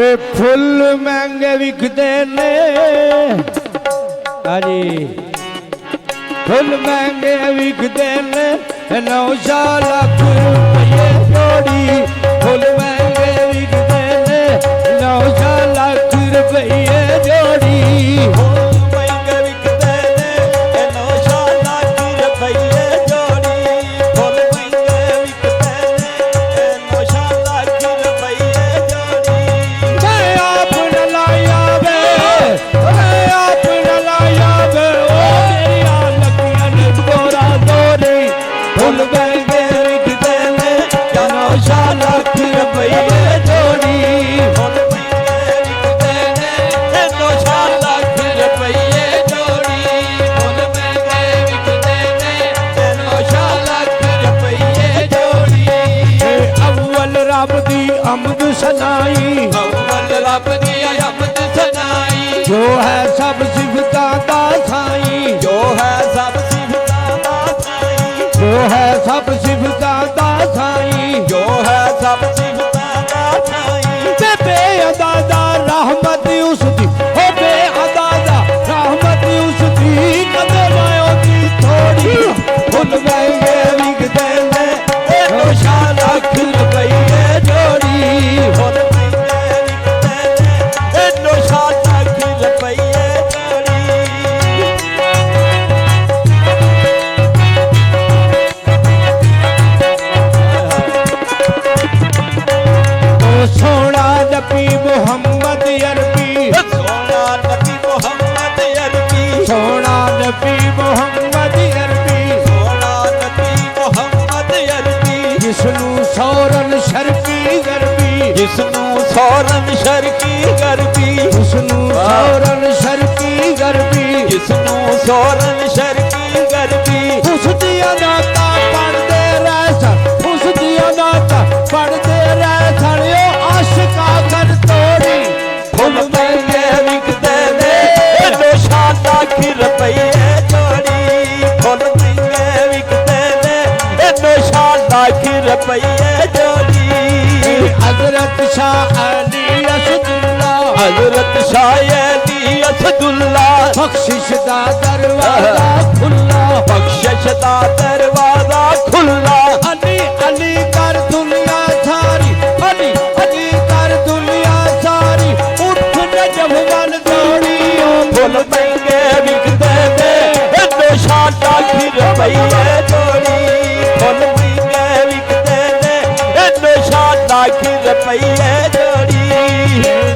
Full महंगे विकते ने अरे फुल महंगे विकते ने 9 लाख रुपये जोड़ी फुल महंगे विकते ने 9 लाख रुपये जोड़ी अमद सनाई रब दी अमद सनाई जो है सब सिफता दा साई जो है सब सिफता दा साई जो है सब सिफता दा साई जो है सब सिफता दा साई ते बेअदादा रहमत उसदी हो बेअदादा रहमत उसदी कदर आयोगी थोड़ी फुल महंगे विकते ने 9 लाख रुपये जोड़ी फुल महंगे विकते ने 9 लाख रुपये जोड़ी सोना नबी मोहम्मद अरबी सोना नबी मोहम्मद अरबी सोना नबी मोहम्मद अरबी सोना नबी मोहम्मद अरबी जिसनू सौरन शर्की गरबी जिसनू सौरन शर्की गरबी जिसनू सौरन शर्की गरबी जिसनू सौरन शर्की गरबी उस दिया नाता पढ़ते रह सन उस दिया नाता पढ़ते रह सन यो आशिका कर तोड़ी फुल महंगे विकते ने 9 लाख रुपये जोड़ी फुल महंगे विकते ने 9 लाख रुपये जोड़ी हजरत शाह अली असदुल्ला हजरत शाह अली असदुल्ला बख्शिश दा दरवाजा खुला बख्शिश दा दरवाजा खुला अली अली कर दुनिया सारी अली अली कर दुनिया सारी उठ नजम वल दौड़ी फुल महंगे विकते ने 9 लाख रुपये जोड़ी फुल महंगे विकते ने 9 लाख रुपये जोड़ी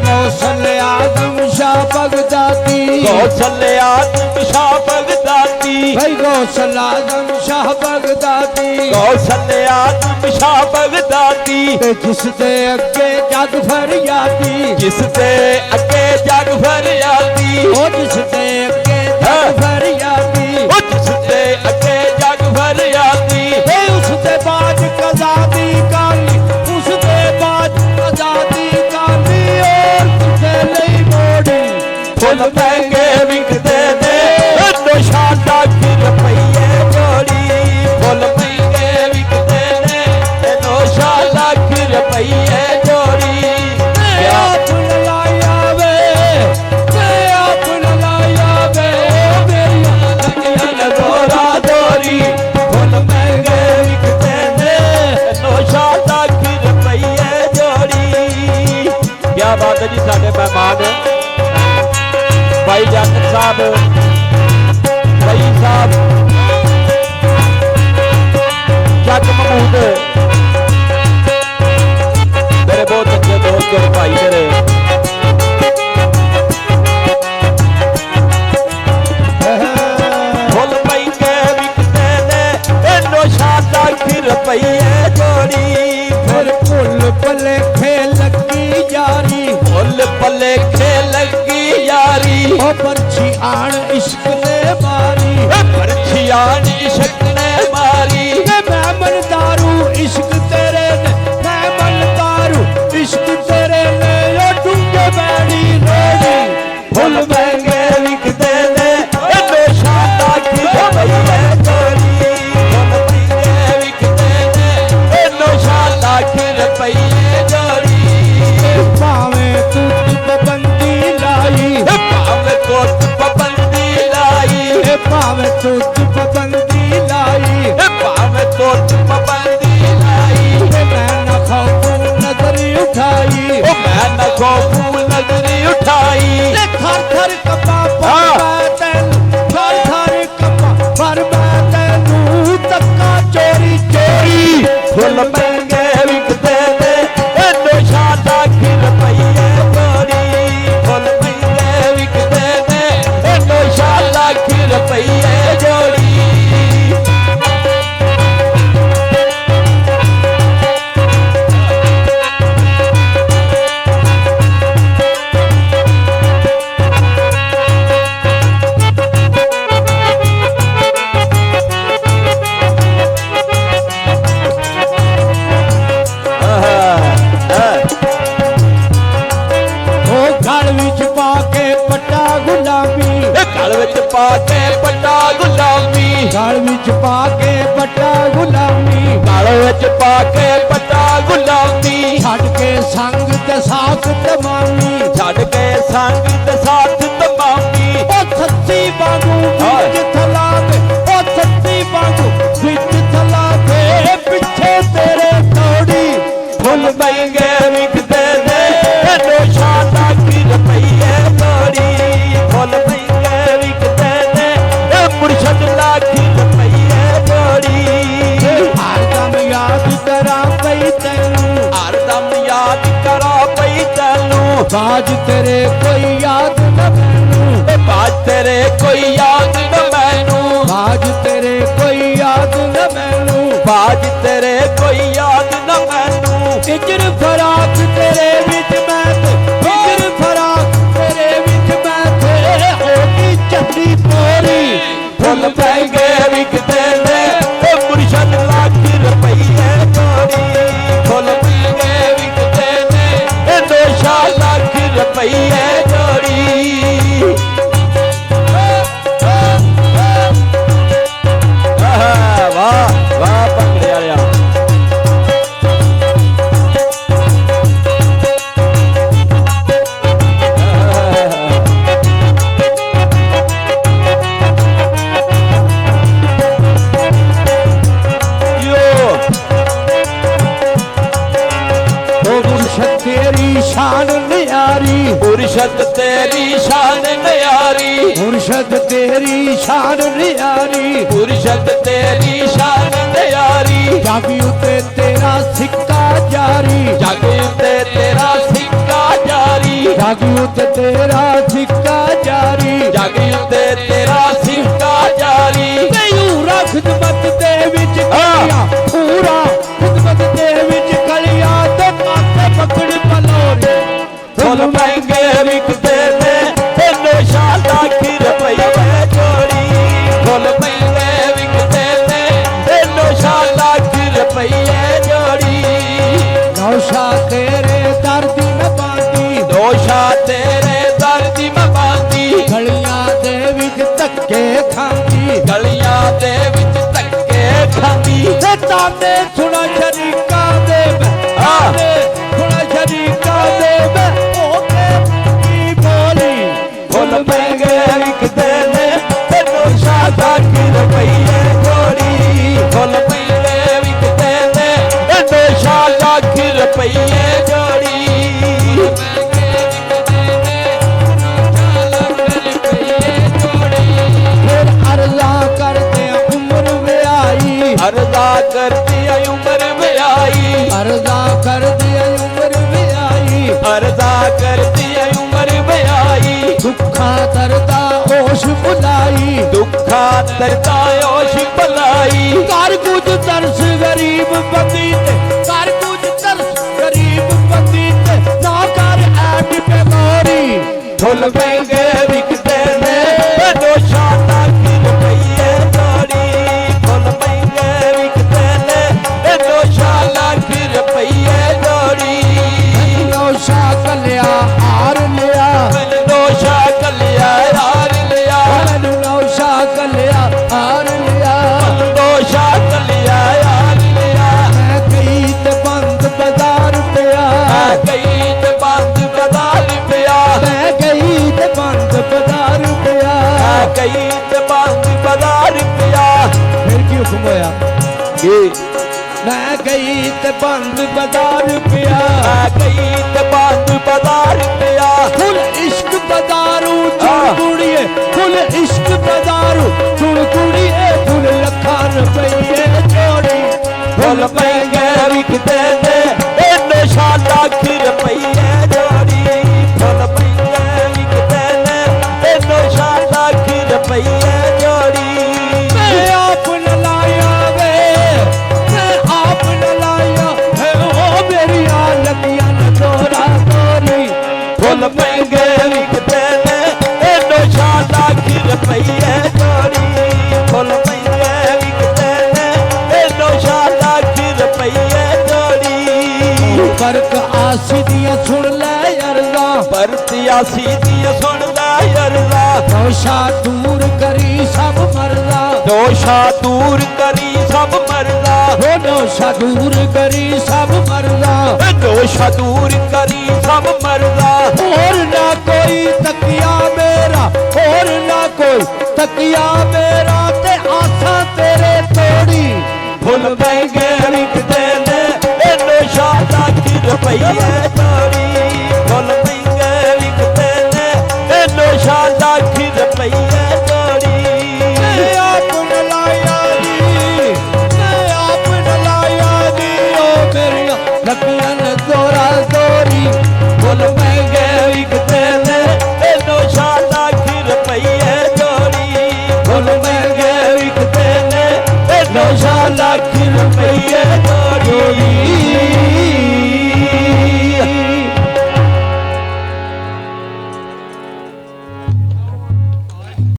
गौसल आजम शाह बगदादी गौसल आजम शाह बगदादी भाई गौसल आजम शाह बगदादी गौसल आजम शाह बगदादी जिसदे अगे जग फरियादी जिसदे अगे जग फरियादी ओ जिसदे अगे जग फरियादी ओ जिसदे अगे जग फरियादी उसदे बाज कजादी काली उसदे बाज कजादी काली और तुझे नहीं मोड़ी फुल महंगे विकते ने 9 लाख रुपये जोड़ी फुल महंगे विकते ने 9 लाख रुपये जोड़ी अपन लाया वे मेरी लगन गोरा दोरी फुल महंगे विकते ने 9 लाख रुपये जोड़ी क्या बात है जी साडे मेहमान भाई जाकिर साहब भाई साहब जग महमूद मेरे बहुत अच्छे दोस्त और भाई मेरे फुल महंगे विकते ने 9 लाख रुपये जोड़ी फिर फुल पले खेल लगी यारी फुल पले खेल लगी यारी ओ परछी आण इश्क ने मारी परछियान इश्क ने मारी मैं मन दारू इश्क तेरे ने मैं मन दारू इश्क तेरे ने यो डूंगे बैड़ी रोड़ी फुल महंगे विकते ने 9 लाख रुपये जोड़ी फुल महंगे विकते ने 9 लाख रुपये जोड़ी भावे तू मैं न खोफू नजरी उठाई ते थर थर कपा हाँ। पर मैं तैनू थर थर कपा पर मैं तैनू तक्का चोरी चोरी फुल महंगे विकते ने इन्नो शादा कि रुपये जोड़ी फुल महंगे विकते ने इन्नो शादा कि रुपये जोड़ी गल विच पा के पट्टा गुलामी गल विच पा के पट्टा गुलामी गल विच पा के पट्टा गुलामी छड़ के संग ते साथ तमामी छड़ के संग ते साथ तमामी ओ सच्ची वांगू विच थला दे ओ सच्ची वांगू विच थला दे पिछे तेरे दौड़ी फुल महंगे विकदे ने इन्नो शादा कि रुपये जोड़ी फुल महंगे विकदे ने मुर्शद लाखी रुपये जोड़ी हरदम याद करा पई तैनू हरदम याद करा पई तैनू बाज तेरे कोई याद न मैनू बाज तेरे कोई याद न मैनू बाज तेरे कोई याद न मैनू बाज तेरे कोई याद न मैनू हिजर फराक तेरे विच मैं ते हिजर फराक तेरे विच मैं ते होगी चंदी पोरी फुल महंगे विकदे ने मुर्शद लाखी रुपये जोड़ी फुल महंगे विकदे ने इन्नो शादा लाखी रुपये जोड़ी वाह वाह भंगड़े वालिया तेरी शान न्यारी मुर्शद तेरी शान न्यारी मुर्शद तेरी शान न्यारी मुर्शद तेरी शान न्यारी जागी उते तेरा सिक्का जारी जग उते तेरा सिक्का जारी जागी उते तेरा सिक्का जारी जग उते तेरा सिक्का जारी पूरा खिदमत दे विच कलिया पूरा खिदमत दे विच कलिया ते माथे पकड़ पलोरी फुल महंगे विकदे ने इन्नो शादा कि रुपये जोड़ी फुल महंगे विकदे ने इन्नो शादा कि रुपये जोड़ी नौशा तेरे दर्द न बांधी दोषा तेरे दर्द में बांधी गलियां दे विच धक्के खांदी गलियां दे विच धक्के खांदी ते ताने सुना शरीका दे ताने सुना शरीका दे ओके की बोली फुल महंगे विकदे ने इन्नो शादा कि रुपये जोड़ी फुल महंगे विकदे ने इन्नो शादा कि रुपये जोड़ी फिर अर्जा करते उम्र में आई अर्जा करती उम्र में आई अर्जा करते उम्र में आई अर्जा करती उम्र में आई दुखा दर्दा होश बुलाई दुखा तरता ओश भलाई कर कुछ तरस गरीब बंदी ते कर कुछ तरस गरीब बंदी ते ना कर ऐब पे मोरी फुल महंगे विकदे ने इन्नो शादा कि रुपये जोड़ी फुल महंगे विकदे ने इन्नो शादा कि रुपये जोड़ी नौशा कलिया हार लिया नौशा कलिया हार लिया नौशा कलिया हार लिया नौशा कलिया हार लिया मैं गई ते बंद बाजार पिया मैं गई ते बंद बाजार पिया मैं गई ते बंद बाजार पिया मैं गई ते बंद बाजार पिया फिर की हुक्म होया मैं गई ते बंद बाजार पिया मैं गई ते बंद ਦੀਆਂ ਸੁਣ ਲੈ ਅਰਜ਼ਾ ਪਰਤਿਆਸੀ ਦੀਆਂ ਸੁਣ ਲੈ ਅਰਜ਼ਾ ਦੋਸ਼ਾ ਦੂਰ ਕਰੀ ਸਭ ਮਰਜ਼ਾ ਦੋਸ਼ਾ ਦੂਰ ਕਰੀ ਸਭ ਮਰਜ਼ਾ ਹੋ ਦੋਸ਼ਾ ਦੂਰ ਕਰੀ ਸਭ ਮਰਜ਼ਾ ਦੋਸ਼ਾ ਦੂਰ ਕਰੀ ਸਭ ਮਰਜ਼ਾ ਹੋਰ ਨਾ ਕੋਈ ਤਕੀਆ ਮੇਰਾ ਹੋਰ ਨਾ ਕੋਈ ਤਕੀਆ ਮੇਰਾ ਤੇ ਆਸਾਂ ਤੇਰੇ ਤੋੜੀ ਫੁੱਲ ਮਹਿੰਗੇ ਵਿਕਦੇ ਨੇ ਇਹ ਨੋਸ਼ਾ ਲੱਖ ਰੁਪਈਏ